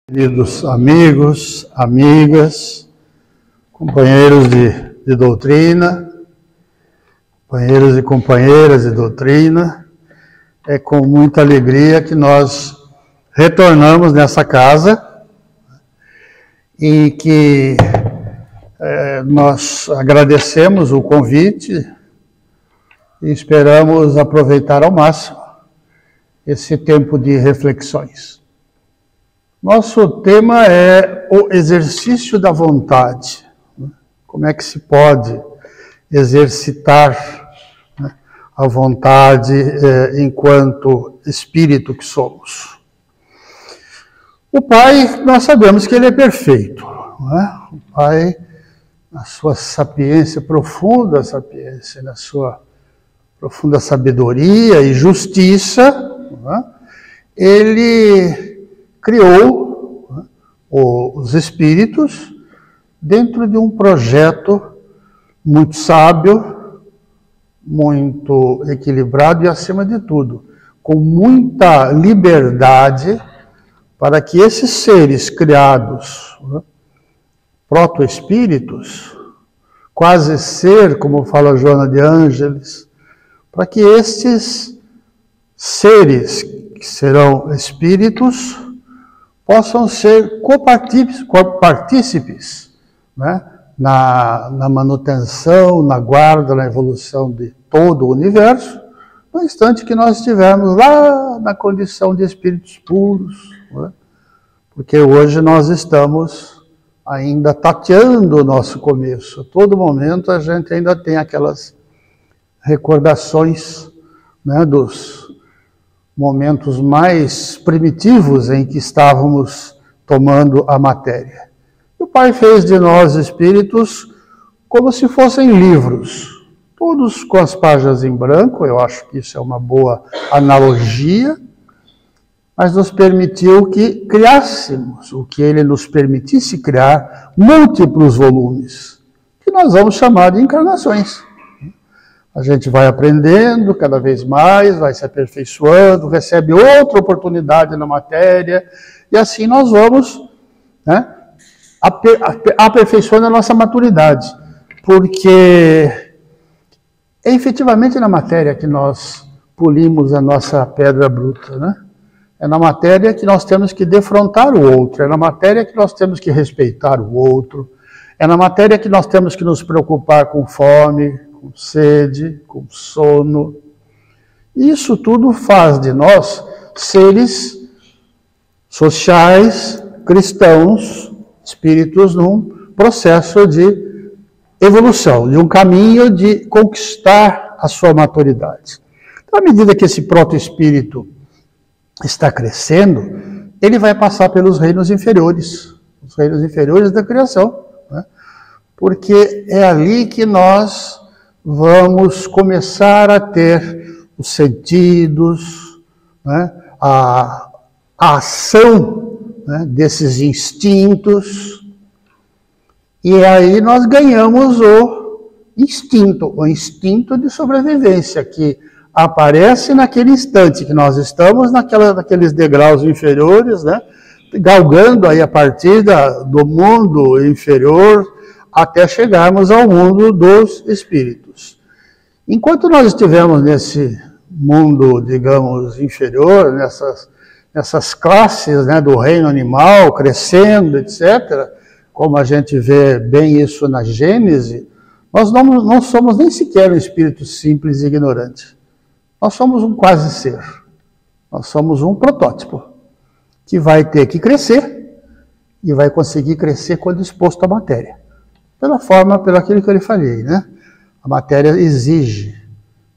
Queridos amigos, amigas, companheiros de doutrina, companheiros e companheiras de doutrina, é com muita alegria que nós retornamos nessa casa e que nós agradecemos o convite e esperamos aproveitar ao máximo esse tempo de reflexões. Nosso tema é o exercício da vontade. Como é que se pode exercitar a vontade enquanto espírito que somos? O Pai, nós sabemos que Ele é perfeito. Não é? O Pai, na sua sapiência, profunda sapiência, na sua profunda sabedoria e justiça, não é? Ele criou os espíritos dentro de um projeto muito sábio, muito equilibrado e, acima de tudo, com muita liberdade para que esses seres criados, proto-espíritos, quase ser, como fala Joana de Ângeles, para que estes seres que serão espíritos possam ser copartícipes, né, na manutenção, na guarda, na evolução de todo o universo, no instante que nós estivermos lá na condição de espíritos puros, né, porque hoje nós estamos ainda tateando o nosso começo. A todo momento a gente ainda tem aquelas recordações, né, dos momentos mais primitivos em que estávamos tomando a matéria. O Pai fez de nós espíritos como se fossem livros, todos com as páginas em branco. Eu acho que isso é uma boa analogia, mas nos permitiu que criássemos, o que Ele nos permitisse criar, múltiplos volumes, que nós vamos chamar de encarnações. A gente vai aprendendo cada vez mais, vai se aperfeiçoando, recebe outra oportunidade na matéria, e assim nós vamos, né, aperfeiçoando a nossa maturidade, porque é efetivamente na matéria que nós polimos a nossa pedra bruta, né? É na matéria que nós temos que defrontar o outro, é na matéria que nós temos que respeitar o outro, é na matéria que nós temos que nos preocupar com fome, com sede, com sono. Isso tudo faz de nós seres sociais, cristãos, espíritos num processo de evolução, de um caminho de conquistar a sua maturidade. Então, à medida que esse proto-espírito está crescendo, ele vai passar pelos reinos inferiores, os reinos inferiores da criação, né? Porque é ali que nós vamos começar a ter os sentidos, né, a ação, né, desses instintos, e aí nós ganhamos o instinto de sobrevivência, que aparece naquele instante que nós estamos naqueles degraus inferiores, né, galgando aí a partir do mundo inferior, até chegarmos ao mundo dos espíritos. Enquanto nós estivermos nesse mundo, digamos, inferior, nessas classes, né, do reino animal, crescendo, etc., como a gente vê bem isso na Gênese, nós não somos nem sequer um espírito simples e ignorante. Nós somos um quase ser. Nós somos um protótipo, que vai ter que crescer, e vai conseguir crescer quando exposto à matéria. Pelo aquilo que eu lhe falei, né? A matéria exige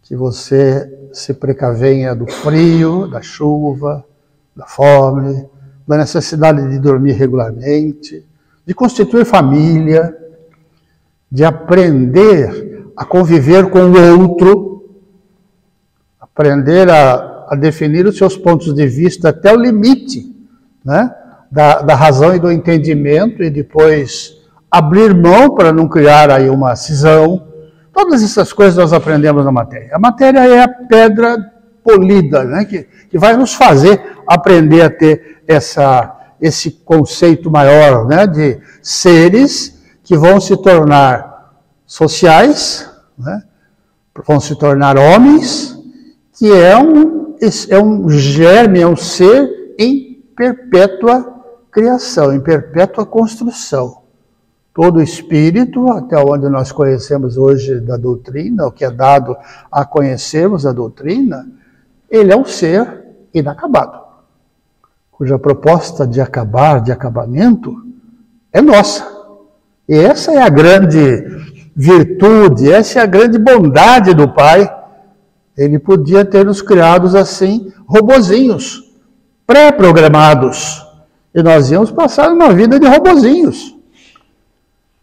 que você se precavenha do frio, da chuva, da fome, da necessidade de dormir regularmente, de constituir família, de aprender a conviver com o outro, aprender a definir os seus pontos de vista até o limite, né, da razão e do entendimento, e depois abrir mão para não criar aí uma cisão. Todas essas coisas nós aprendemos na matéria. A matéria é a pedra polida, né, que vai nos fazer aprender a ter esse conceito maior, né, de seres que vão se tornar sociais, né, vão se tornar homens, que é um germe, é um ser em perpétua criação, em perpétua construção. Todo espírito, até onde nós conhecemos hoje da doutrina, o que é dado a conhecermos a doutrina, ele é um ser inacabado, cuja proposta de acabar, de acabamento, é nossa. E essa é a grande virtude, essa é a grande bondade do Pai. Ele podia ter nos criados assim, robozinhos, pré-programados, e nós íamos passar uma vida de robozinhos.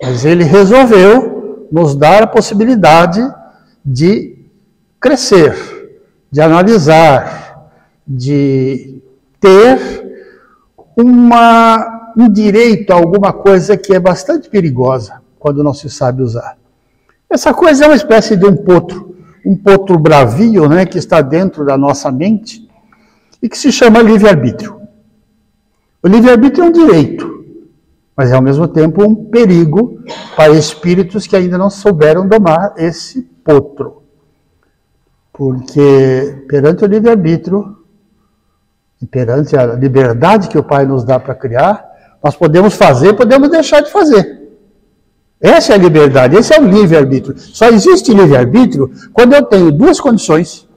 Mas ele resolveu nos dar a possibilidade de crescer, de analisar, de ter um direito a alguma coisa que é bastante perigosa quando não se sabe usar. Essa coisa é uma espécie de um potro bravio, né, que está dentro da nossa mente e que se chama livre-arbítrio. O livre-arbítrio é um direito, mas é ao mesmo tempo um perigo para espíritos que ainda não souberam domar esse potro. Porque perante o livre-arbítrio e perante a liberdade que o Pai nos dá para criar, nós podemos fazer, podemos deixar de fazer. Essa é a liberdade, esse é o livre-arbítrio. Só existe livre-arbítrio quando eu tenho duas condições.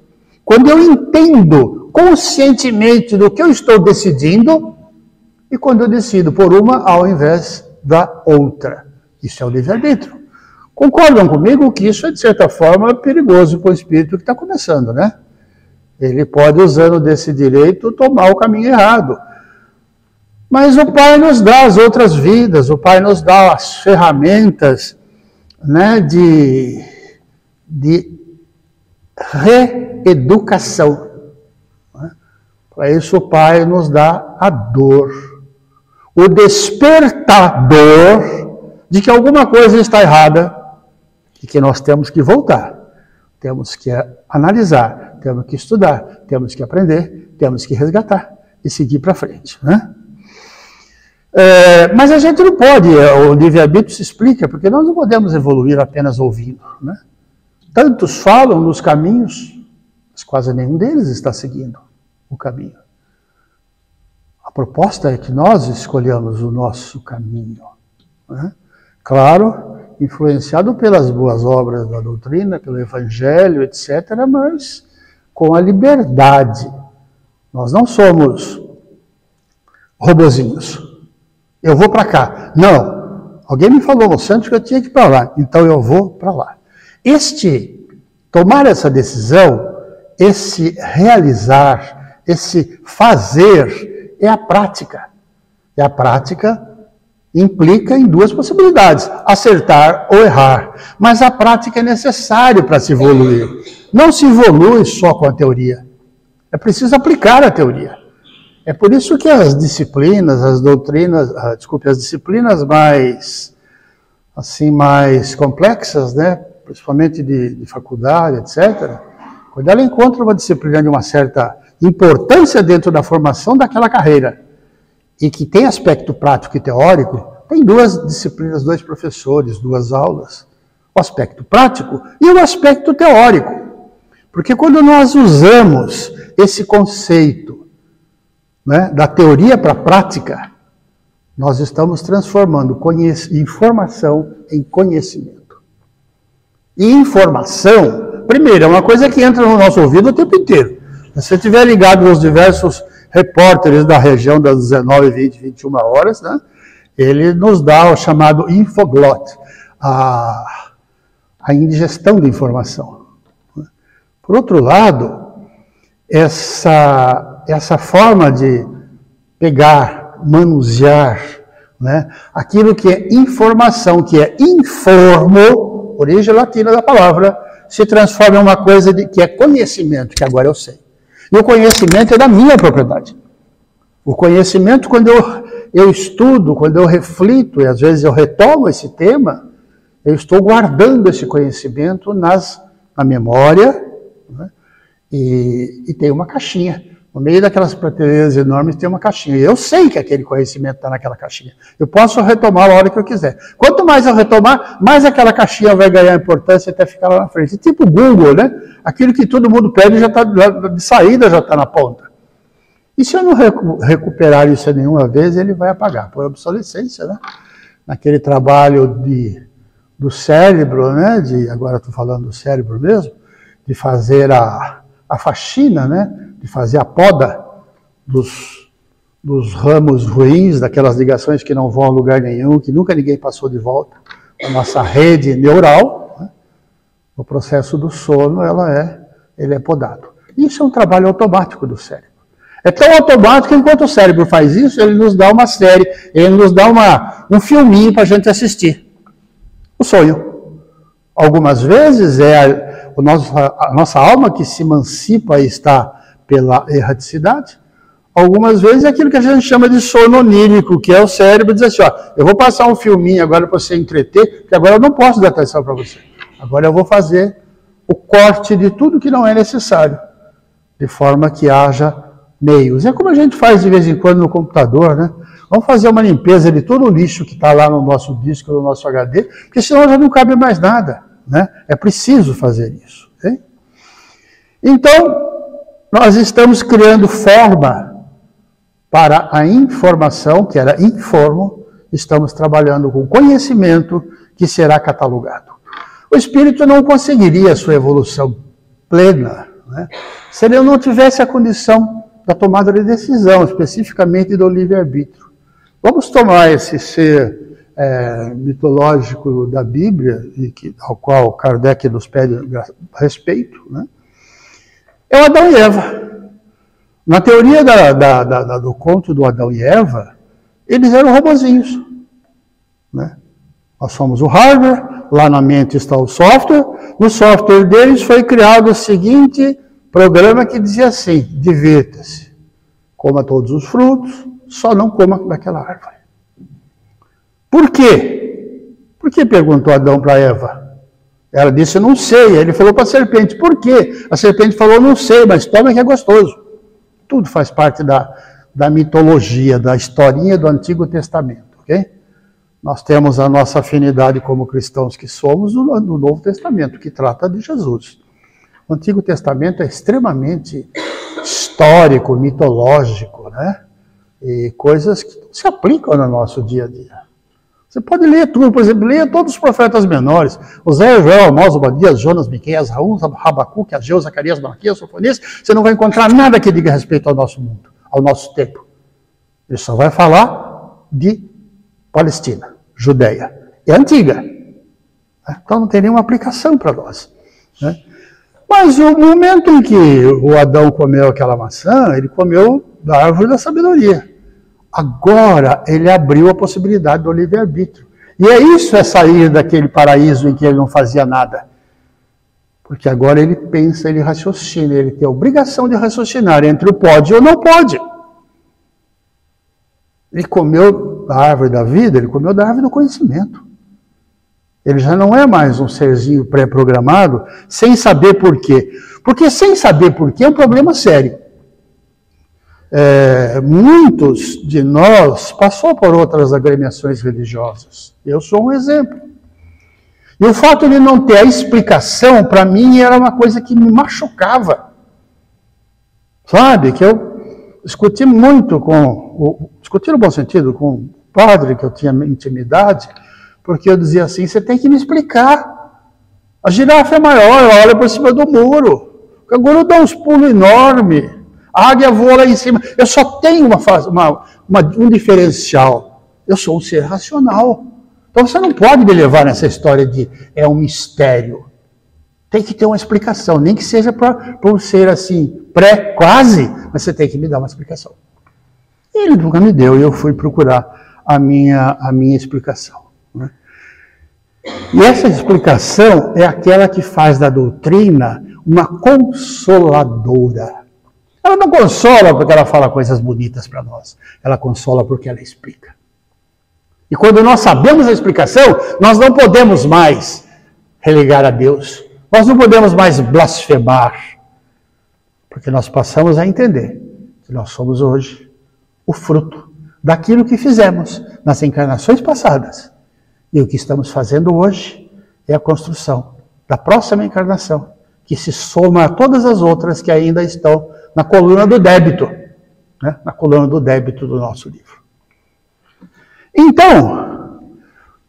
Quando eu entendo conscientemente do que eu estou decidindo e quando eu decido por uma ao invés da outra. Isso é o livre-arbítrio. Concordam comigo que isso é, de certa forma, perigoso para o espírito que está começando, né? Ele pode, usando desse direito, tomar o caminho errado. Mas o Pai nos dá as outras vidas, o Pai nos dá as ferramentas, né, de reeducação. Para isso o Pai nos dá a dor. O despertador de que alguma coisa está errada e que nós temos que voltar. Temos que analisar, temos que estudar, temos que aprender, temos que resgatar e seguir para frente, né? Mas a gente não pode, o livre-arbítrio se explica, porque nós não podemos evoluir apenas ouvindo, né? Tantos falam nos caminhos, mas quase nenhum deles está seguindo o caminho. A proposta é que nós escolhamos o nosso caminho, né? Claro, influenciado pelas boas obras da doutrina, pelo Evangelho, etc., mas com a liberdade. Nós não somos robozinhos. Eu vou para cá. Não. Alguém me falou no centro que eu tinha que ir para lá. Então eu vou para lá. Tomar essa decisão, esse realizar, esse fazer, é a prática. E a prática implica em duas possibilidades, acertar ou errar. Mas a prática é necessária para se evoluir. Não se evolui só com a teoria. É preciso aplicar a teoria. É por isso que as disciplinas, as disciplinas mais complexas, né, principalmente de faculdade, etc., quando ela encontra uma disciplina de uma certa importância dentro da formação daquela carreira, e que tem aspecto prático e teórico, tem duas disciplinas, dois professores, duas aulas, o aspecto prático e o aspecto teórico. Porque quando nós usamos esse conceito, né, da teoria para a prática, nós estamos transformando informação em conhecimento. E informação, primeiro, é uma coisa que entra no nosso ouvido o tempo inteiro. Se você estiver ligado nos diversos repórteres da região das 19, 20, 21 horas, né, ele nos dá o chamado infoglot, a ingestão de informação. Por outro lado, essa forma de pegar, manusear, né, aquilo que é informação, que é informo, origem latina da palavra, se transforma em uma coisa que é conhecimento, que agora eu sei. E o conhecimento é da minha propriedade. O conhecimento, quando eu estudo, quando eu reflito, e às vezes eu retomo esse tema, eu estou guardando esse conhecimento na memória, né? E tem uma caixinha No meio daquelas prateleiras enormes tem uma caixinha. Eu sei que aquele conhecimento está naquela caixinha. Eu posso retomar a hora que eu quiser. Quanto mais eu retomar, mais aquela caixinha vai ganhar importância até ficar lá na frente. Tipo Google, né? Aquilo que todo mundo pede já está de saída, já está na ponta. E se eu não recuperar isso nenhuma vez, ele vai apagar, por obsolescência, né? Naquele trabalho do cérebro, né? Agora estou falando do cérebro mesmo, de fazer a faxina, né? De fazer a poda dos ramos ruins, daquelas ligações que não vão a lugar nenhum, que nunca ninguém passou de volta. A nossa rede neural, né? O processo do sono, ele é podado. Isso é um trabalho automático do cérebro. É tão automático que enquanto o cérebro faz isso, ele nos dá uma série, ele nos dá um filminho para a gente assistir. O sonho. Algumas vezes é a nossa alma que se emancipa e está pela erraticidade. Algumas vezes é aquilo que a gente chama de sono onírico, que é o cérebro diz assim, ó, eu vou passar um filminho agora para você entreter, porque agora eu não posso dar atenção para você. Agora eu vou fazer o corte de tudo que não é necessário, de forma que haja meios. É como a gente faz de vez em quando no computador, né? Vamos fazer uma limpeza de todo o lixo que está lá no nosso disco, no nosso HD, porque senão já não cabe mais nada, né? É preciso fazer isso. Okay? Então, nós estamos criando forma para a informação, que era informo, estamos trabalhando com conhecimento que será catalogado. O espírito não conseguiria a sua evolução plena, né, se ele não tivesse a condição da tomada de decisão, especificamente do livre-arbítrio. Vamos tomar esse ser mitológico da Bíblia, ao qual Kardec nos pede respeito, né? É o Adão e Eva. Na teoria do conto do Adão e Eva, eles eram robozinhos, né? Nós somos o hardware, lá na mente está o software. No software deles foi criado o seguinte programa que dizia assim, divirta-se, coma todos os frutos, só não coma daquela árvore. Por quê? Por que perguntou Adão para Eva? Ela disse, não sei. Ele falou para a serpente, por quê? A serpente falou, não sei, mas toma que é gostoso. Tudo faz parte da mitologia, da historinha do Antigo Testamento, ok? Nós temos a nossa afinidade como cristãos que somos no Novo Testamento, que trata de Jesus. O Antigo Testamento é extremamente histórico, mitológico, né? E coisas que se aplicam no nosso dia a dia. Você pode ler tudo, por exemplo, leia todos os profetas menores, Oséias, Joel, Amós, Obadias, Jonas, Miqueias, Raum, Rabacuque, Ageu, Zacarias, Malaquias, Sofonias, você não vai encontrar nada que diga respeito ao nosso mundo, ao nosso tempo. Ele só vai falar de Palestina, Judeia. É antiga. Então não tem nenhuma aplicação para nós. Né? Mas o momento em que o Adão comeu aquela maçã, ele comeu da árvore da sabedoria. Agora ele abriu a possibilidade do livre-arbítrio. E isso é sair daquele paraíso em que ele não fazia nada. Porque agora ele pensa, ele raciocina, ele tem a obrigação de raciocinar entre o pode e o não pode. Ele comeu da árvore da vida, ele comeu da árvore do conhecimento. Ele já não é mais um serzinho pré-programado, sem saber por quê. Porque sem saber por quê é um problema sério. Muitos de nós passou por outras agremiações religiosas. Eu sou um exemplo. E o fato de não ter a explicação, para mim, era uma coisa que me machucava. Sabe, que eu discuti muito discuti no bom sentido, com o padre que eu tinha intimidade, porque eu dizia assim, você tem que me explicar. A girafa é maior, ela olha por cima do muro. O canguru dá uns pulos enormes. A águia voa lá em cima. Eu só tenho um diferencial. Eu sou um ser racional. Então você não pode me levar nessa história de é um mistério. Tem que ter uma explicação. Nem que seja por ser assim, quase, mas você tem que me dar uma explicação. E ele nunca me deu e eu fui procurar a minha explicação. Né? E essa explicação é aquela que faz da doutrina uma consoladora. Ela não consola porque ela fala coisas bonitas para nós. Ela consola porque ela explica. E quando nós sabemos a explicação, nós não podemos mais relegar a Deus. Nós não podemos mais blasfemar. Porque nós passamos a entender que nós somos hoje o fruto daquilo que fizemos nas encarnações passadas. E o que estamos fazendo hoje é a construção da próxima encarnação, que se soma a todas as outras que ainda estão na coluna do débito, né? Na coluna do débito do nosso livro. Então,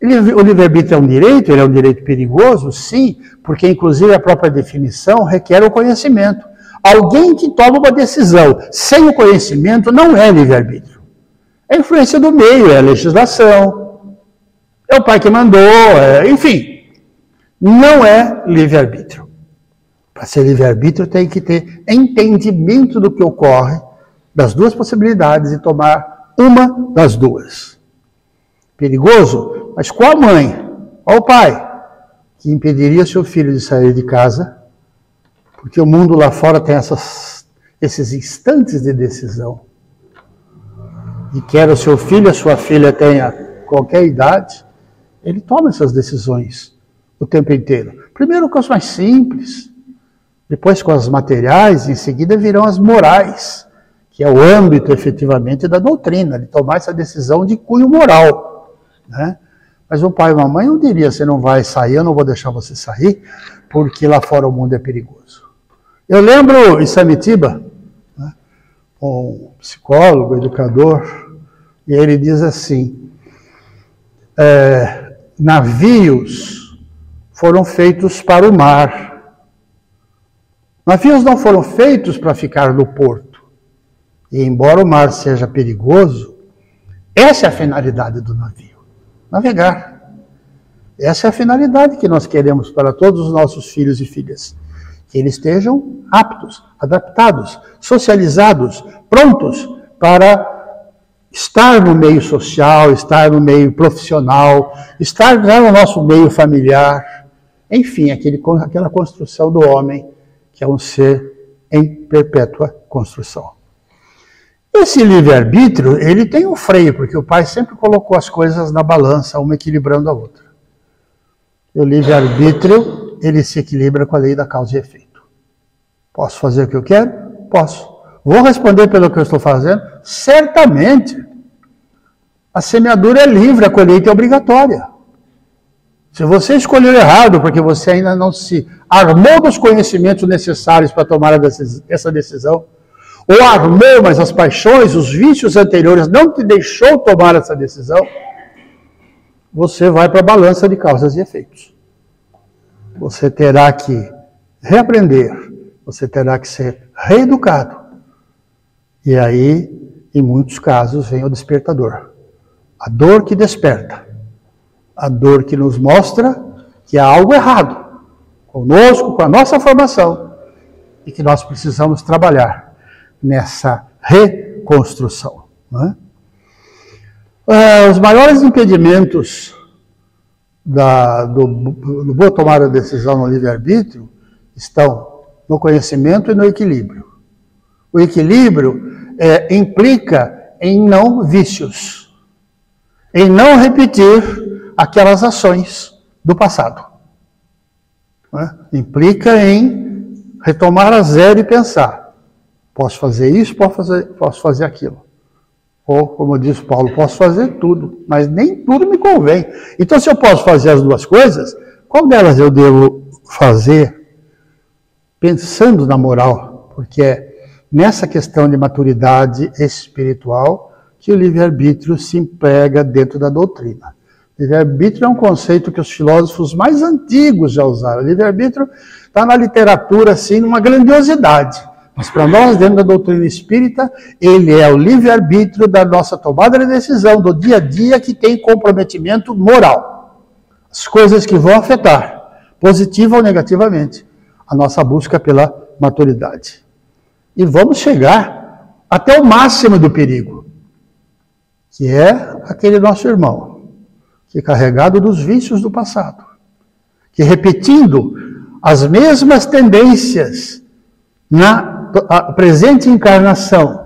o livre-arbítrio é um direito, ele é um direito perigoso, sim, porque inclusive a própria definição requer o conhecimento. Alguém que toma uma decisão sem o conhecimento não é livre-arbítrio. É influência do meio, é a legislação, é o pai que mandou, enfim, não é livre-arbítrio. Para ser livre-arbítrio tem que ter entendimento do que ocorre, das duas possibilidades e tomar uma das duas. Perigoso, mas qual a mãe, qual o pai que impediria seu filho de sair de casa, porque o mundo lá fora tem esses instantes de decisão, e quer o seu filho, a sua filha tenha qualquer idade, ele toma essas decisões o tempo inteiro. Primeiro com as mais simples, depois com as materiais, em seguida virão as morais, que é o âmbito efetivamente da doutrina, de tomar essa decisão de cunho moral, né? Mas o pai e a mamãe não diria, você não vai sair, eu não vou deixar você sair, porque lá fora o mundo é perigoso. Eu lembro em Samitiba, né, um psicólogo, educador, e ele diz assim, navios foram feitos para o mar. Navios não foram feitos para ficar no porto. E embora o mar seja perigoso, essa é a finalidade do navio. Navegar. Essa é a finalidade que nós queremos para todos os nossos filhos e filhas. Que eles estejam aptos, adaptados, socializados, prontos para estar no meio social, estar no meio profissional, estar no nosso meio familiar. Enfim, aquela construção do homem, que é um ser em perpétua construção. Esse livre-arbítrio, ele tem um freio, porque o pai sempre colocou as coisas na balança, uma equilibrando a outra. O livre-arbítrio, ele se equilibra com a lei da causa e efeito. Posso fazer o que eu quero? Posso. Vou responder pelo que eu estou fazendo? Certamente. A semeadura é livre, a colheita é obrigatória. Se você escolheu errado, porque você ainda não se armou dos conhecimentos necessários para tomar essa decisão, ou armou, mas as paixões, os vícios anteriores não te deixou tomar essa decisão, você vai para a balança de causas e efeitos. Você terá que reaprender, você terá que ser reeducado. E aí, em muitos casos, vem o despertador. A dor que desperta. A dor que nos mostra que há algo errado conosco, com a nossa formação, e que nós precisamos trabalhar nessa reconstrução. Não é? Os maiores impedimentos do boa tomada de decisão no livre-arbítrio estão no conhecimento e no equilíbrio. O equilíbrio implica em não vícios, em não repetir aquelas ações do passado. Não é? Implica em retomar a zero e pensar, posso fazer isso, posso fazer aquilo. Ou, como diz Paulo, posso fazer tudo, mas nem tudo me convém. Então, se eu posso fazer as duas coisas, qual delas eu devo fazer pensando na moral? Porque é nessa questão de maturidade espiritual que o livre-arbítrio se emprega dentro da doutrina. Livre-arbítrio é um conceito que os filósofos mais antigos já usaram. O livre-arbítrio está na literatura, assim, numa grandiosidade. Mas para nós, dentro da doutrina espírita, ele é o livre-arbítrio da nossa tomada de decisão, do dia a dia, que tem comprometimento moral. As coisas que vão afetar, positiva ou negativamente, a nossa busca pela maturidade. E vamos chegar até o máximo do perigo, que é aquele nosso irmão, que é carregado dos vícios do passado, que repetindo as mesmas tendências na presente encarnação,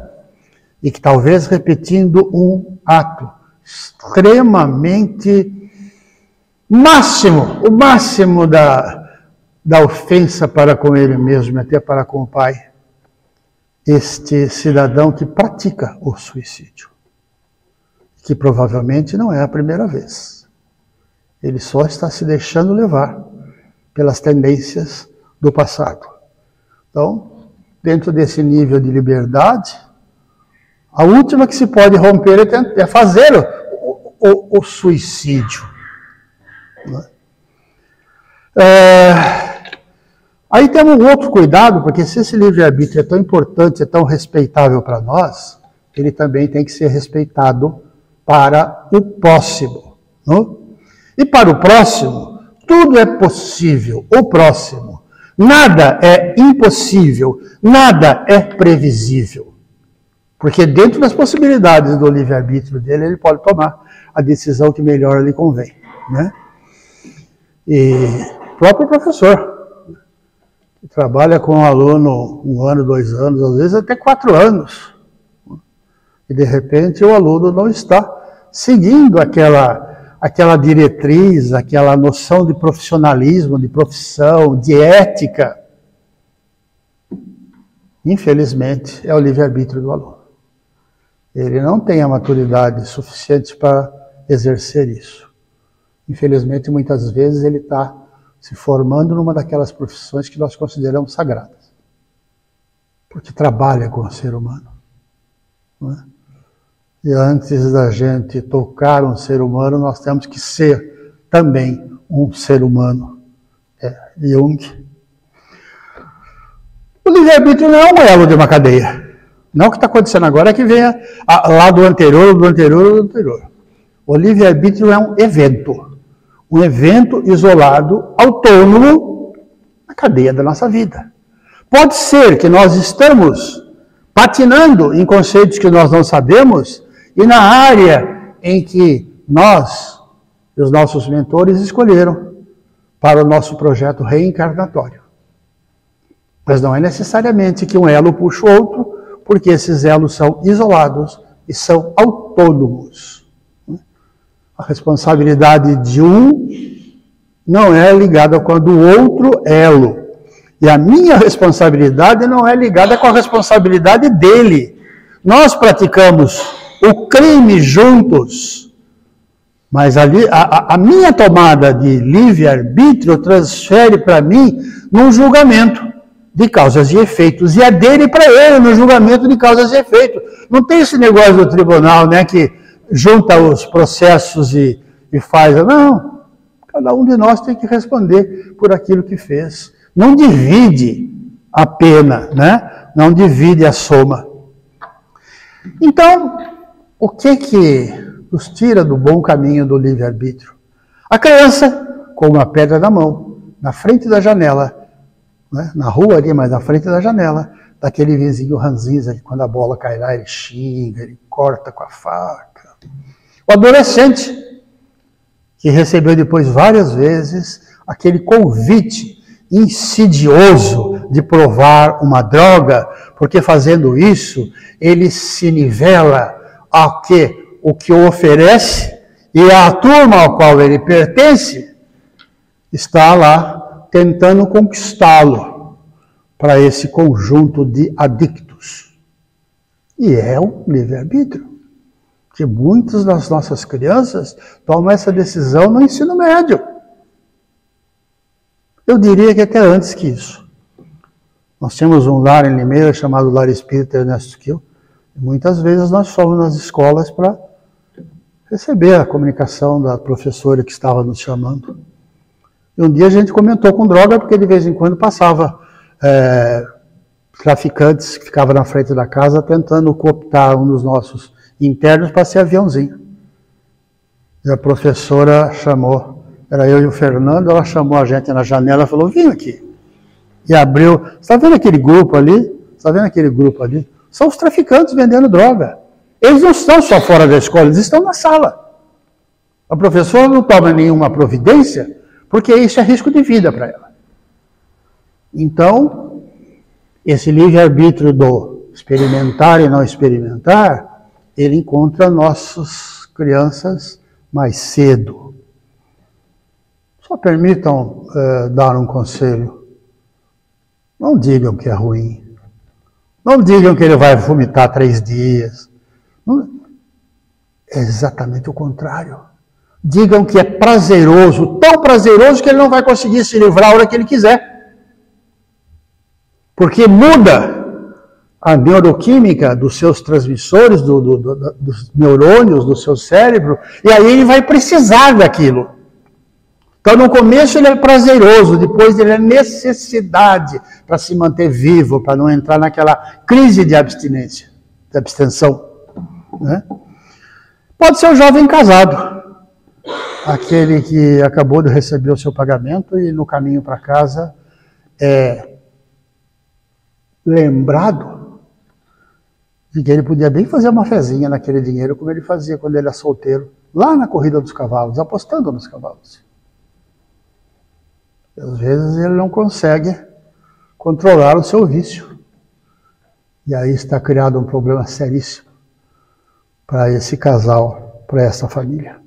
e que talvez repetindo um ato extremamente o máximo da ofensa para com ele mesmo, até para com o pai, este cidadão que pratica o suicídio, que provavelmente não é a primeira vez. Ele só está se deixando levar pelas tendências do passado. Então, dentro desse nível de liberdade, a última que se pode romper é fazer o suicídio. Aí temos um outro cuidado, porque se esse livre-arbítrio é tão importante, é tão respeitável para nós, ele também tem que ser respeitado para o próximo. Não? E para o próximo, tudo é possível. O próximo, nada é impossível, nada é previsível. Porque dentro das possibilidades do livre-arbítrio dele, ele pode tomar a decisão que melhor lhe convém. Né? E o próprio professor, que trabalha com um aluno 1 ano, 2 anos, às vezes até 4 anos. E de repente o aluno não está seguindo aquela diretriz, aquela noção de profissionalismo, de profissão, de ética. Infelizmente, é o livre-arbítrio do aluno. Ele não tem a maturidade suficiente para exercer isso. Infelizmente, muitas vezes ele está se formando numa daquelas profissões que nós consideramos sagradas. Porque trabalha com o ser humano. Não é? E antes da gente tocar um ser humano, nós temos que ser também um ser humano. Jung. O livre-arbítrio não é um elo de uma cadeia. Não o que está acontecendo agora é que venha lá do anterior, do anterior, do anterior. O livre-arbítrio é um evento isolado, autônomo, na cadeia da nossa vida. Pode ser que nós estamos patinando em conceitos que nós não sabemos e na área em que nós e os nossos mentores escolheram para o nosso projeto reencarnatório. Mas não é necessariamente que um elo puxe o outro, porque esses elos são isolados e são autônomos. A responsabilidade de um não é ligada com a do outro elo. E a minha responsabilidade não é ligada com a responsabilidade dele. Nós praticamos o crime juntos, mas ali a minha tomada de livre-arbítrio transfere para mim num julgamento de causas e efeitos, e a dele para ele no julgamento de causas e efeitos. Não tem esse negócio do tribunal, né, que junta os processos e faz. Não, cada um de nós tem que responder por aquilo que fez. Não divide a pena, né? Não divide a soma. Então, o que nos tira do bom caminho do livre-arbítrio? A criança com uma pedra na mão, na frente da janela, né? Na rua ali, mas na frente da janela, daquele vizinho ranzinza, que quando a bola cai lá, ele xinga, ele corta com a faca. O adolescente, que recebeu depois várias vezes aquele convite insidioso de provar uma droga, porque fazendo isso, ele se nivela ao que o que o oferece, e a turma ao qual ele pertence está lá tentando conquistá-lo para esse conjunto de adictos. E é o livre-arbítrio. Que muitas das nossas crianças tomam essa decisão no ensino médio. Eu diria que até antes que isso. Nós tínhamos um lar em Limeira chamado Lar Espírita Ernesto Kiel, e muitas vezes nós fomos nas escolas para receber a comunicação da professora que estava nos chamando. E um dia a gente comentou com droga, porque de vez em quando passava traficantes que ficavam na frente da casa tentando cooptar um dos nossos internos para ser aviãozinho. E a professora chamou, era eu e o Fernando, ela chamou a gente na janela e falou, vem aqui. E abriu, você está vendo aquele grupo ali? Está vendo aquele grupo ali? São os traficantes vendendo droga. Eles não estão só fora da escola, eles estão na sala. A professora não toma nenhuma providência, porque isso é risco de vida para ela. Então, esse livre-arbítrio do experimentar e não experimentar, ele encontra nossas crianças mais cedo. Só permitam dar um conselho. Não digam que é ruim. Não digam que ele vai vomitar 3 dias. É exatamente o contrário. Digam que é prazeroso, tão prazeroso que ele não vai conseguir se livrar a hora que ele quiser. Porque muda a neuroquímica dos seus transmissores, dos neurônios do seu cérebro, e aí ele vai precisar daquilo. Então, no começo ele é prazeroso, depois ele é necessidade para se manter vivo, para não entrar naquela crise de abstinência, de abstenção. Né? Pode ser um jovem casado, aquele que acabou de receber o seu pagamento e no caminho para casa é lembrado de que ele podia bem fazer uma fezinha naquele dinheiro, como ele fazia quando ele era solteiro, lá na corrida dos cavalos, apostando nos cavalos. Às vezes ele não consegue controlar o seu vício. E aí está criado um problema seríssimo para esse casal, para essa família.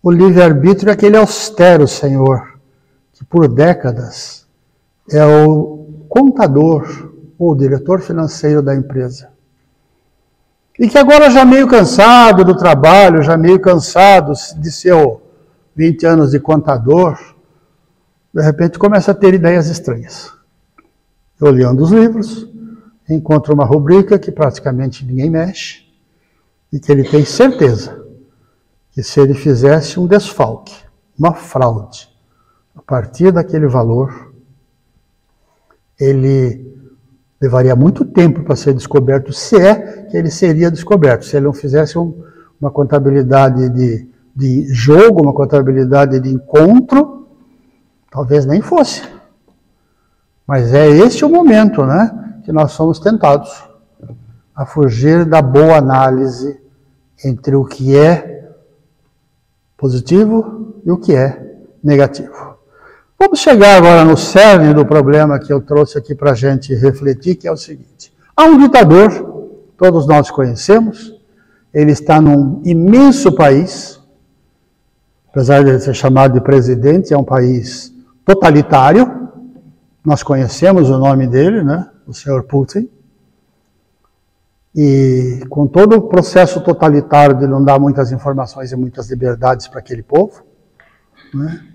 O livre-arbítrio é aquele austero senhor, que por décadas é o contador ou o diretor financeiro da empresa. E que agora já meio cansado do trabalho, já meio cansado de seu 20 anos de contador, de repente começa a ter ideias estranhas. Olhando os livros, encontra uma rubrica que praticamente ninguém mexe, e que ele tem certeza que se ele fizesse um desfalque, uma fraude, a partir daquele valor, ele levaria muito tempo para ser descoberto, se é que ele seria descoberto. Se ele não fizesse uma contabilidade de jogo, uma contabilidade de encontro, talvez nem fosse. Mas é esse o momento, né, que nós somos tentados a fugir da boa análise entre o que é positivo e o que é negativo. Vamos chegar agora no cerne do problema que eu trouxe aqui para a gente refletir, que é o seguinte. Há um ditador, todos nós conhecemos, ele está num imenso país, apesar de ele ser chamado de presidente, é um país totalitário, nós conhecemos o nome dele, né? O senhor Putin, e com todo o processo totalitário de não dar muitas informações e muitas liberdades para aquele povo, né?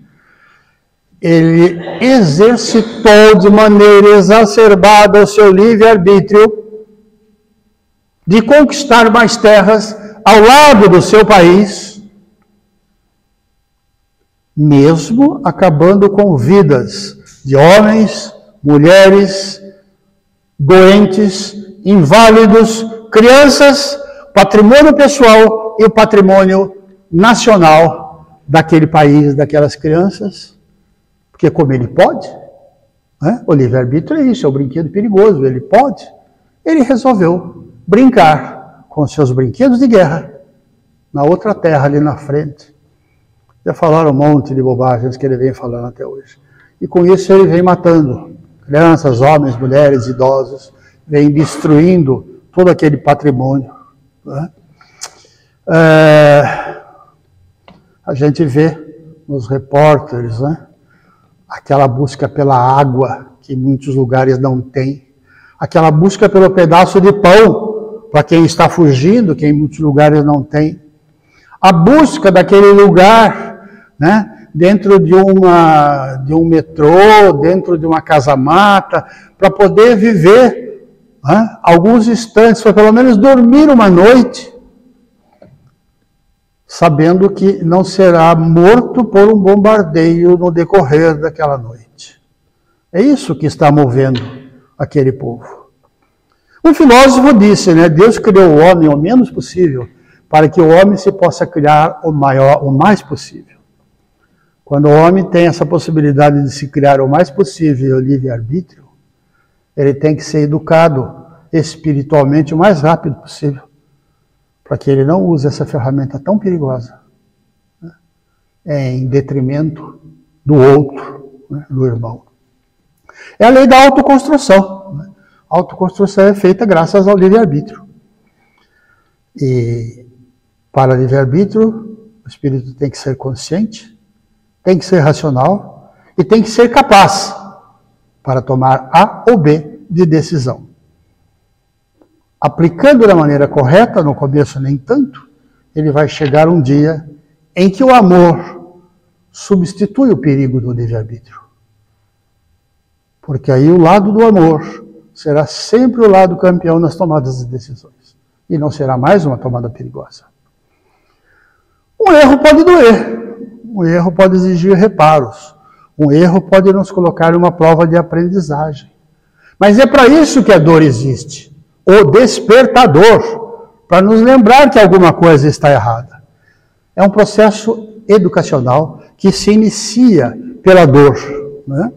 Ele exercitou de maneira exacerbada o seu livre-arbítrio de conquistar mais terras ao lado do seu país, mesmo acabando com vidas de homens, mulheres, doentes, inválidos, crianças, patrimônio pessoal e o patrimônio nacional daquele país, daquelas crianças. Porque como ele pode, né? O livre-arbítrio é isso, é um brinquedo perigoso, ele pode. Ele resolveu brincar com seus brinquedos de guerra na outra terra ali na frente. Já falaram um monte de bobagens que ele vem falando até hoje. E com isso ele vem matando crianças, homens, mulheres, idosos, vem destruindo todo aquele patrimônio. Né? A gente vê nos repórteres, né? Aquela busca pela água, que em muitos lugares não tem. Aquela busca pelo pedaço de pão, para quem está fugindo, que em muitos lugares não tem. A busca daquele lugar, né, dentro de um metrô, dentro de uma casa-mata, para poder viver, né, alguns instantes, para pelo menos dormir uma noite, sabendo que não será morto por um bombardeio no decorrer daquela noite. É isso que está movendo aquele povo. Um filósofo disse, né, Deus criou o homem o menos possível para que o homem se possa criar o mais possível. Quando o homem tem essa possibilidade de se criar o mais possível o livre-arbítrio, ele tem que ser educado espiritualmente o mais rápido possível, para que ele não use essa ferramenta tão perigosa, né, em detrimento do outro, né, do irmão. É a lei da autoconstrução. Né? A autoconstrução é feita graças ao livre-arbítrio. E para livre-arbítrio, o espírito tem que ser consciente, tem que ser racional E tem que ser capaz para tomar A ou B de decisão. Aplicando da maneira correta, no começo nem tanto, ele vai chegar um dia em que o amor substitui o perigo do livre-arbítrio. Porque aí o lado do amor será sempre o lado campeão nas tomadas de decisões. E não será mais uma tomada perigosa. Um erro pode doer. Um erro pode exigir reparos. Um erro pode nos colocar em uma prova de aprendizagem. Mas é para isso que a dor existe. O despertador, para nos lembrar que alguma coisa está errada. É um processo educacional que se inicia pela dor, né?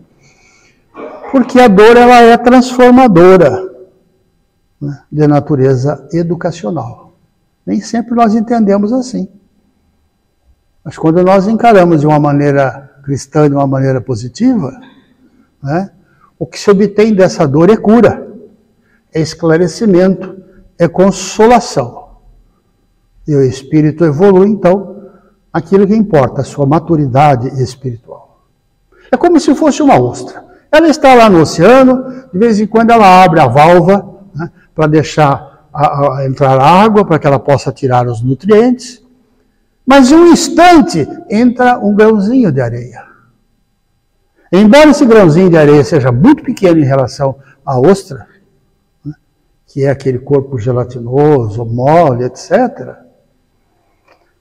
Porque a dor ela é transformadora, né, de natureza educacional. Nem sempre nós entendemos assim. Mas quando nós encaramos de uma maneira cristã, de uma maneira positiva, né, o que se obtém dessa dor é cura, é esclarecimento, é consolação. E o espírito evolui, então, aquilo que importa, a sua maturidade espiritual. É como se fosse uma ostra. Ela está lá no oceano, de vez em quando ela abre a válvula, né, para deixar entrar água, para que ela possa tirar os nutrientes. Mas em um instante entra um grãozinho de areia. Embora esse grãozinho de areia seja muito pequeno em relação à ostra, né, que é aquele corpo gelatinoso, mole, etc.,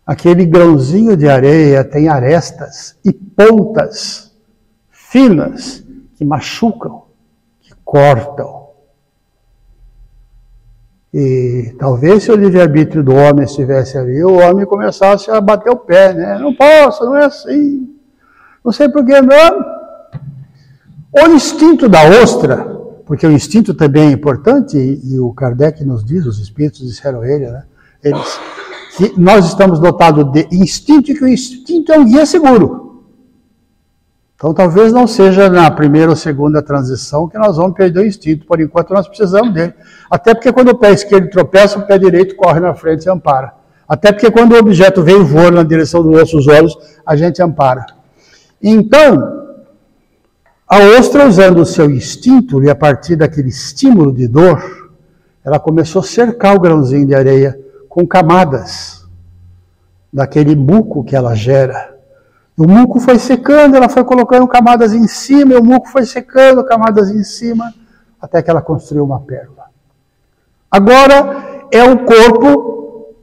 aquele grãozinho de areia tem arestas e pontas finas que machucam, que cortam. E talvez se o livre-arbítrio do homem estivesse ali, o homem começasse a bater o pé, né? Não posso, não é assim. Não sei por que não. O instinto da ostra, porque o instinto também é importante, e o Kardec nos diz, os espíritos disseram a ele, né? Que nós estamos dotados de instinto, e que o instinto é um guia seguro. Então talvez não seja na primeira ou segunda transição que nós vamos perder o instinto. Por enquanto nós precisamos dele. Até porque quando o pé esquerdo tropeça, o pé direito corre na frente e ampara. Até porque quando o objeto vem voando na direção dos nossos olhos, a gente ampara. Então, a ostra, usando o seu instinto, e a partir daquele estímulo de dor, ela começou a cercar o grãozinho de areia com camadas daquele muco que ela gera. O muco foi secando, ela foi colocando camadas em cima, e o muco foi secando, camadas em cima, até que ela construiu uma pérola. Agora é um corpo,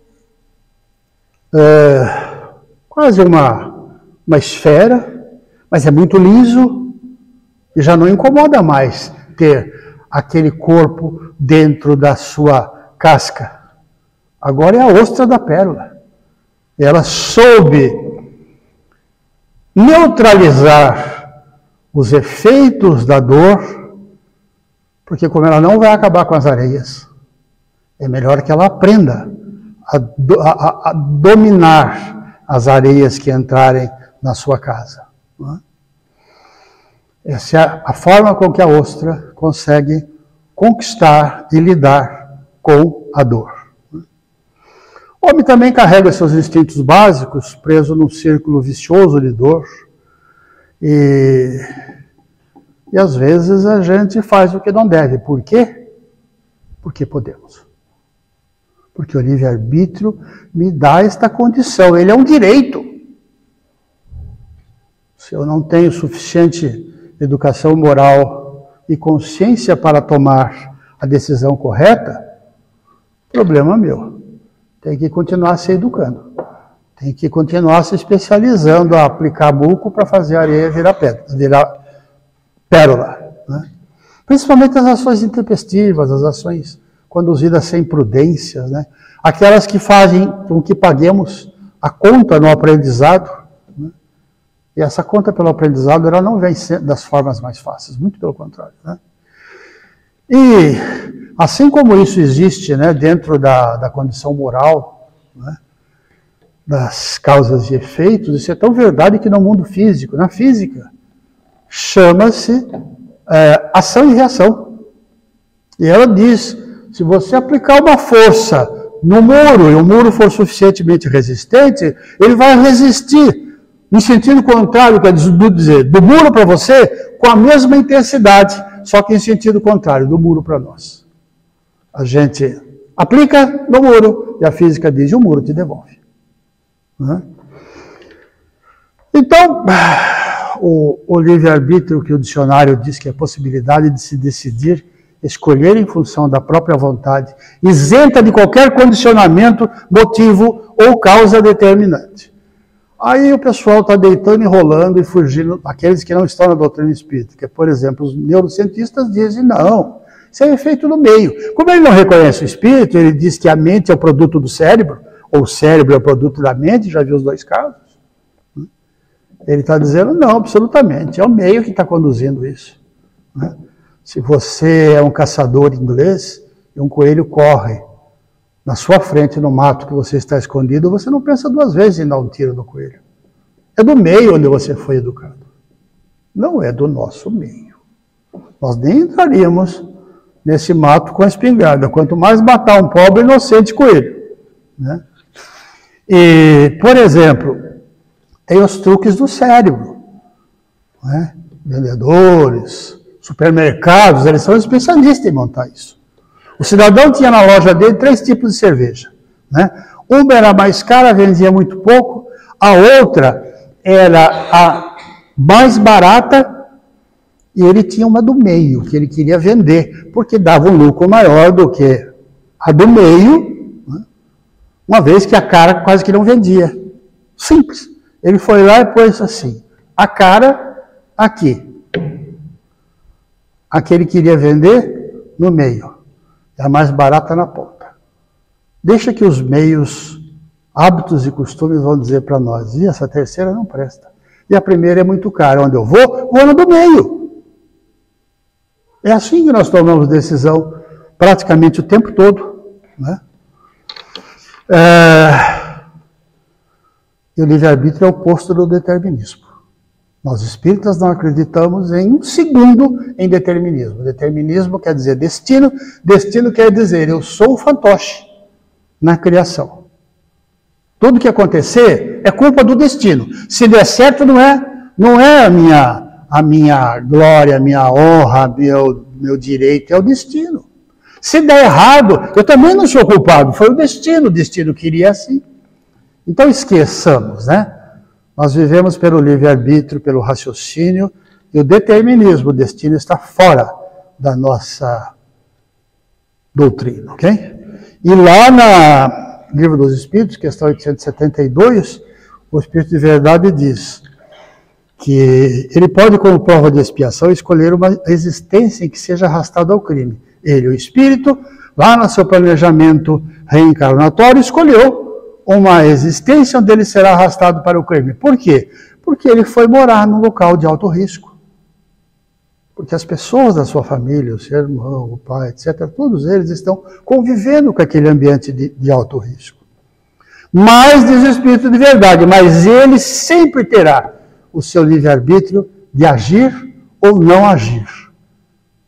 quase uma esfera, mas é muito liso, e já não incomoda mais ter aquele corpo dentro da sua casca. Agora é a ostra da pérola. Ela soube neutralizar os efeitos da dor, porque como ela não vai acabar com as areias, é melhor que ela aprenda a dominar as areias que entrarem na sua casa. Não é? Essa é a forma com que a ostra consegue conquistar e lidar com a dor. O homem também carrega seus instintos básicos, preso num círculo vicioso de dor. E às vezes a gente faz o que não deve. Por quê? Porque podemos. Porque o livre-arbítrio me dá esta condição. Ele é um direito. Se eu não tenho suficiente educação moral e consciência para tomar a decisão correta, problema meu. Tem que continuar se educando. Tem que continuar se especializando a aplicar muco para fazer a areia virar pérola. Né? Principalmente as ações intempestivas, as ações conduzidas sem prudências, né? Aquelas que fazem com que paguemos a conta no aprendizado. Né? E essa conta pelo aprendizado ela não vem das formas mais fáceis, muito pelo contrário. Né? E assim como isso existe, né, dentro da condição moral, né, das causas e efeitos, isso é tão verdade que no mundo físico, na física, chama-se ação e reação. E ela diz, se você aplicar uma força no muro, e o muro for suficientemente resistente, ele vai resistir Em sentido contrário, quer dizer, do muro para você, com a mesma intensidade, só que em sentido contrário, do muro para nós. A gente aplica no muro, e a física diz, o muro te devolve. Então, o livre-arbítrio, que o dicionário diz que é a possibilidade de se decidir, escolher em função da própria vontade, isenta de qualquer condicionamento, motivo ou causa determinante. Aí o pessoal está deitando e rolando e fugindo, aqueles que não estão na doutrina espírita, que, por exemplo, os neurocientistas dizem, não, isso é efeito no meio. Como ele não reconhece o espírito, ele diz que a mente é o produto do cérebro, ou o cérebro é o produto da mente, já viu os dois casos? Ele está dizendo, não, absolutamente, é o meio que está conduzindo isso. Se você é um caçador inglês e um coelho corre na sua frente no mato que você está escondido, você não pensa duas vezes em dar um tiro no coelho. É do meio onde você foi educado. Não é do nosso meio. Nós nem entraríamos nesse mato com a espingarda, quanto mais matar um pobre inocente coelho. E, por exemplo, tem os truques do cérebro. Vendedores, supermercados, eles são especialistas em montar isso. O cidadão tinha na loja dele 3 tipos de cerveja. Uma era mais cara, vendia muito pouco. A outra era a mais barata e ele tinha uma do meio, que ele queria vender, porque dava um lucro maior do que a do meio, uma vez que a cara quase que não vendia. Simples. Ele foi lá e pôs assim, a cara aqui. A que ele queria vender, no meio. É a mais barata na ponta. Deixa que os meios, hábitos e costumes vão dizer para nós, e essa terceira não presta. E a primeira é muito cara. Onde eu vou na do meio. É assim que nós tomamos decisão praticamente o tempo todo. E o livre-arbítrio é o oposto do determinismo. Nós espíritas não acreditamos em um segundo em determinismo. Determinismo quer dizer destino, destino quer dizer eu sou o fantoche na criação. Tudo que acontecer é culpa do destino. Se der certo, não é a minha glória, a minha honra, meu direito, é o destino. Se der errado, eu também não sou culpado, foi o destino queria assim. Então esqueçamos, Nós vivemos pelo livre-arbítrio, pelo raciocínio, e o determinismo, o destino está fora da nossa doutrina, ok? E lá no Livro dos Espíritos, questão 872, o Espírito de Verdade diz que ele pode, como prova de expiação, escolher uma existência em que seja arrastado ao crime. Ele, o Espírito, lá no seu planejamento reencarnatório, escolheu uma existência onde ele será arrastado para o crime. Por quê? Porque ele foi morar num local de alto risco. Porque as pessoas da sua família, o seu irmão, o pai, etc., todos eles estão convivendo com aquele ambiente de alto risco. Mas, diz o Espírito de Verdade, mas ele sempre terá o seu livre-arbítrio de agir ou não agir.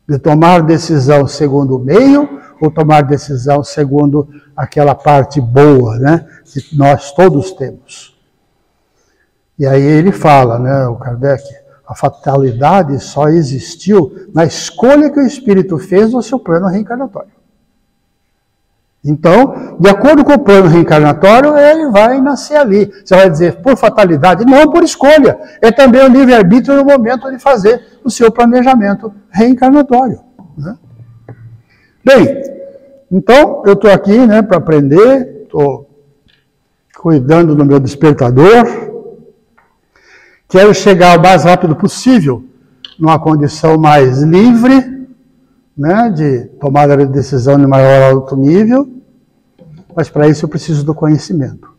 De tomar decisão segundo o meio ou tomar decisão segundo aquela parte boa, que nós todos temos. E aí ele fala, o Kardec, a fatalidade só existiu na escolha que o espírito fez no seu plano reencarnatório. Então, de acordo com o plano reencarnatório, ele vai nascer ali. Você vai dizer, por fatalidade? Não, por escolha. É também o livre-arbítrio no momento de fazer o seu planejamento reencarnatório. Bem, então, eu estou aqui para aprender, estou cuidando do meu despertador, quero chegar o mais rápido possível numa condição mais livre, de tomada de decisão de maior alto nível, mas para isso eu preciso do conhecimento.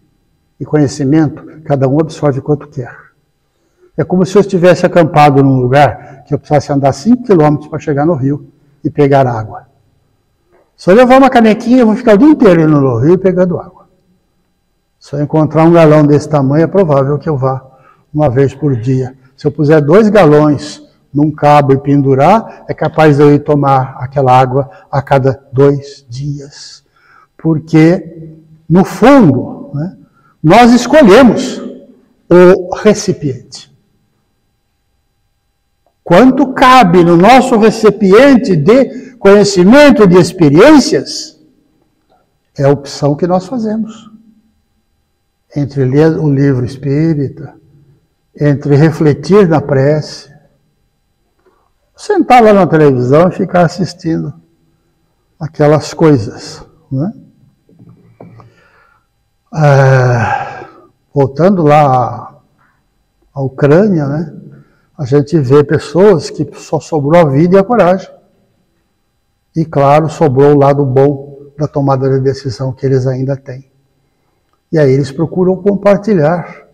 E conhecimento, cada um absorve quanto quer. É como se eu estivesse acampado num lugar que eu precisasse andar 5 quilômetros para chegar no rio e pegar água. Se eu levar uma canequinha, eu vou ficar o dia inteiro indo no rio pegando água. Se eu encontrar um galão desse tamanho, é provável que eu vá uma vez por dia. Se eu puser 2 galões num cabo e pendurar, é capaz de eu ir tomar aquela água a cada 2 dias. Porque, no fundo, nós escolhemos o recipiente. Quanto cabe no nosso recipiente de conhecimento, de experiências, é a opção que nós fazemos. Entre ler o livro espírita, entre refletir na prece, sentar lá na televisão e ficar assistindo aquelas coisas, né? Voltando lá à Ucrânia, né? A gente vê pessoas que só sobrou a vida e a coragem. E, claro, sobrou o lado bom da tomada de decisão que eles ainda têm. E aí eles procuram compartilhar.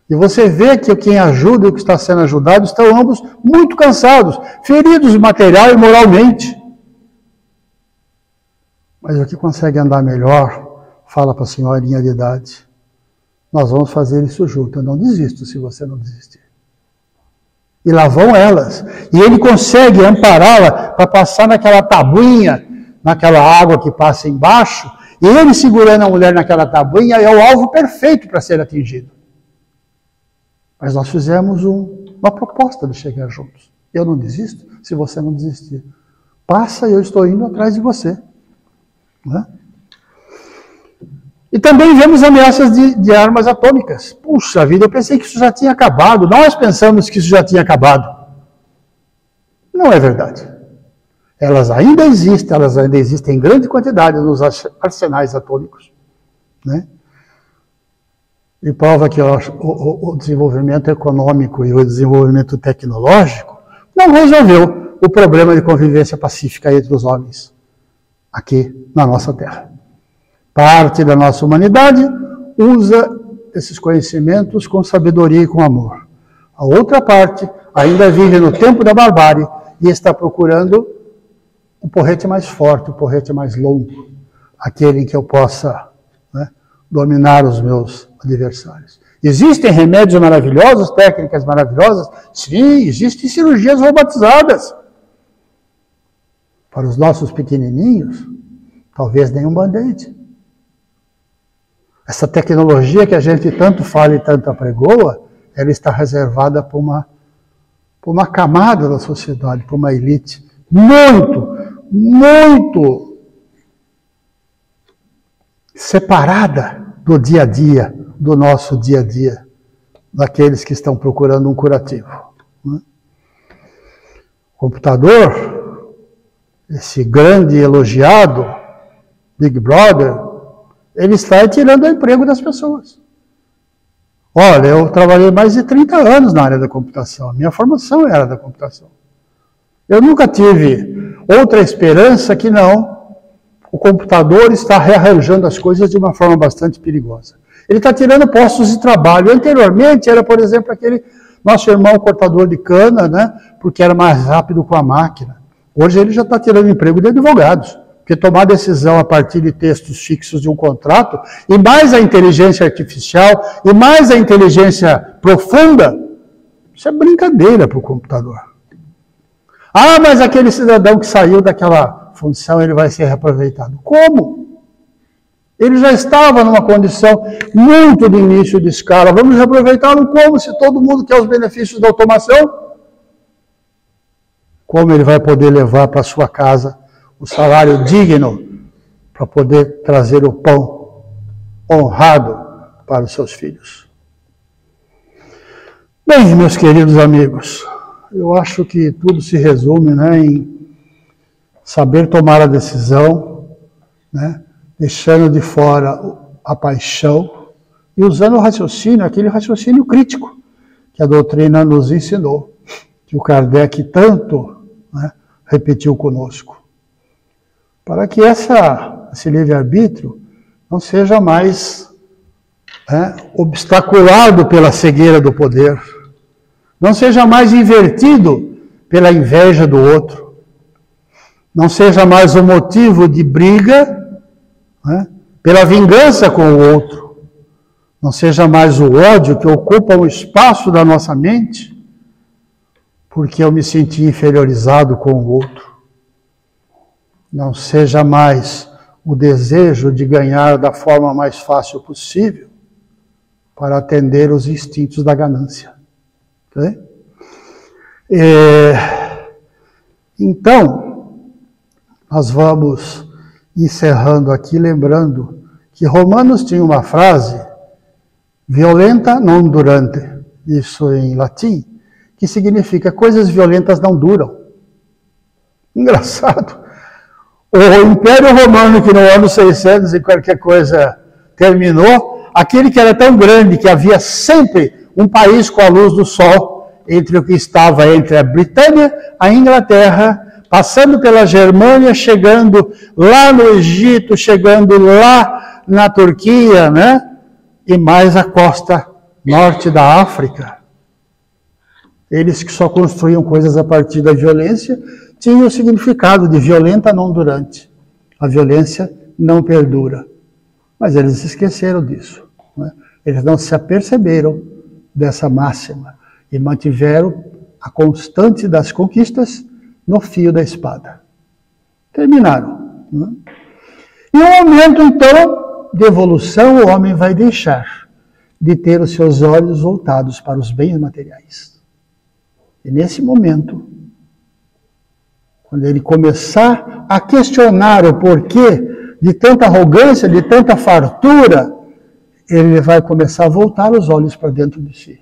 E você vê que quem ajuda e o que está sendo ajudado estão ambos muito cansados, feridos material e moralmente. Mas o que consegue andar melhor, fala para a senhorinha de idade. Nós vamos fazer isso junto. Eu não desisto se você não desistir. E lá vão elas. E ele consegue ampará-la para passar naquela tabuinha, naquela água que passa embaixo. E ele segurando a mulher naquela tabuinha é o alvo perfeito para ser atingido. Mas nós fizemos uma proposta de chegar juntos. Eu não desisto se você não desistir. Passa e eu estou indo atrás de você. Né? E também vemos ameaças de armas atômicas. Puxa vida, eu pensei que isso já tinha acabado. Nós pensamos que isso já tinha acabado. Não é verdade. Elas ainda existem em grande quantidade nos arsenais atômicos. Né? E prova que o desenvolvimento econômico e o desenvolvimento tecnológico não resolveu o problema de convivência pacífica entre os homens aqui na nossa Terra. Parte da nossa humanidade usa esses conhecimentos com sabedoria e com amor. A outra parte ainda vive no tempo da barbárie e está procurando o porrete mais forte, o porrete mais longo, aquele em que eu possa, né, dominar os meus adversários. Existem remédios maravilhosos, técnicas maravilhosas? Sim, existem cirurgias robotizadas. Para os nossos pequenininhos, talvez nenhum band-aid. Essa tecnologia que a gente tanto fala e tanto apregoa, ela está reservada para uma camada da sociedade, para uma elite muito separada do dia a dia, do nosso dia a dia, daqueles que estão procurando um curativo. Né? O computador, esse grande elogiado, Big Brother, ele está tirando o emprego das pessoas. Olha, eu trabalhei mais de 30 anos na área da computação. A minha formação era da computação. Eu nunca tive outra esperança que não. O computador está rearranjando as coisas de uma forma bastante perigosa. Ele está tirando postos de trabalho. Anteriormente era, por exemplo, aquele nosso irmão cortador de cana, né? Porque era mais rápido com a máquina. Hoje ele já está tirando emprego de advogados. Porque tomar decisão a partir de textos fixos de um contrato, e mais a inteligência artificial, e mais a inteligência profunda, isso é brincadeira para o computador. Ah, mas aquele cidadão que saiu daquela função, ele vai ser reaproveitado. Como? Ele já estava numa condição muito de início de escala. Vamos reaproveitá-lo como? Se todo mundo quer os benefícios da automação? Como ele vai poder levar para sua casa o salário digno para poder trazer o pão honrado para os seus filhos? Bem, meus queridos amigos, eu acho que tudo se resume, né, em saber tomar a decisão, né, deixando de fora a paixão e usando o raciocínio, aquele raciocínio crítico que a doutrina nos ensinou, que o Kardec tanto, né, repetiu conosco. Para que esse livre-arbítrio não seja mais, né, obstaculado pela cegueira do poder, não seja mais invertido pela inveja do outro, não seja mais o motivo de briga, né, pela vingança com o outro, não seja mais o ódio que ocupa o espaço da nossa mente, porque eu me senti inferiorizado com o outro. Não seja mais o desejo de ganhar da forma mais fácil possível, para atender os instintos da ganância. Okay? Então, nós vamos encerrando aqui, lembrando que Romanos tinha uma frase, violenta non durante, isso em latim, que significa coisas violentas não duram. Engraçado. O Império Romano, que no ano 600 e qualquer coisa terminou, aquele que era tão grande que havia sempre um país com a luz do sol, entre o que estava entre a Britânia, a Inglaterra, passando pela Germânia, chegando lá no Egito, chegando lá na Turquia, né? E mais a costa norte da África. Eles que só construíam coisas a partir da violência, tinham o significado de violenta não durante. A violência não perdura. Mas eles se esqueceram disso. Né? Eles não se aperceberam dessa máxima e mantiveram a constante das conquistas no fio da espada. Terminaram. Né? E um momento, então, de evolução, o homem vai deixar de ter os seus olhos voltados para os bens materiais. E nesse momento, quando ele começar a questionar o porquê de tanta arrogância, de tanta fartura, ele vai começar a voltar os olhos para dentro de si.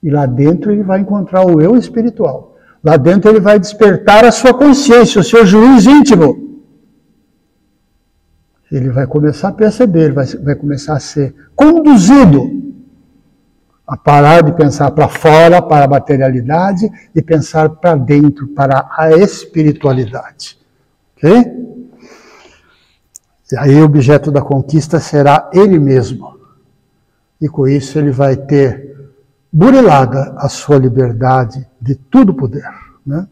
E lá dentro ele vai encontrar o eu espiritual. Lá dentro ele vai despertar a sua consciência, o seu juiz íntimo. Ele vai começar a perceber, vai começar a ser conduzido a parar de pensar para fora, para a materialidade, e pensar para dentro, para a espiritualidade. Ok? E aí o objeto da conquista será ele mesmo. E com isso ele vai ter burilada a sua liberdade de tudo poder. Né?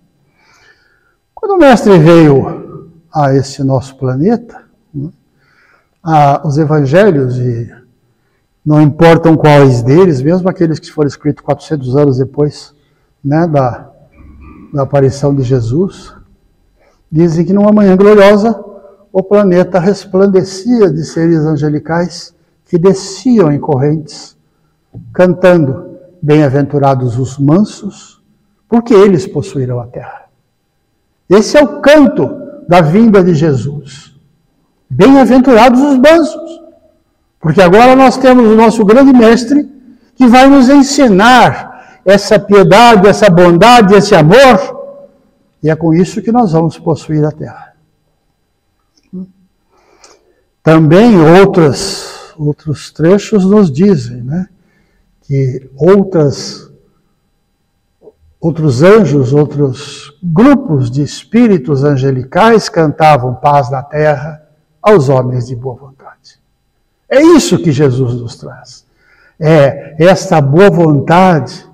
Quando o mestre veio a esse nosso planeta, né, os evangelhos, e não importam quais deles, mesmo aqueles que foram escritos 400 anos depois, né, da aparição de Jesus, dizem que numa manhã gloriosa o planeta resplandecia de seres angelicais que desciam em correntes, cantando: bem-aventurados os mansos, porque eles possuirão a terra. Esse é o canto da vinda de Jesus. Bem-aventurados os mansos, porque agora nós temos o nosso grande mestre que vai nos ensinar essa piedade, essa bondade, esse amor, e é com isso que nós vamos possuir a terra. Também outros trechos nos dizem, né, que outros anjos, outros grupos de espíritos angelicais cantavam paz na terra aos homens de boa vontade. É isso que Jesus nos traz. É essa boa vontade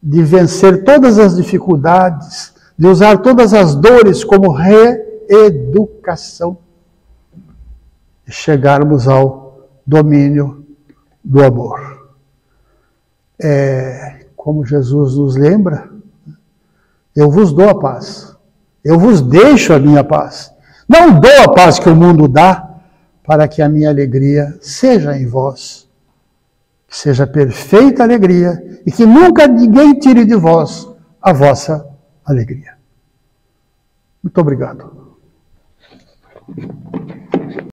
de vencer todas as dificuldades, de usar todas as dores como reeducação e chegarmos ao domínio do amor. Como Jesus nos lembra, eu vos dou a paz, eu vos deixo a minha paz. Não dou a paz que o mundo dá, para que a minha alegria seja em vós, que seja perfeita alegria e que nunca ninguém tire de vós a vossa alegria. Muito obrigado.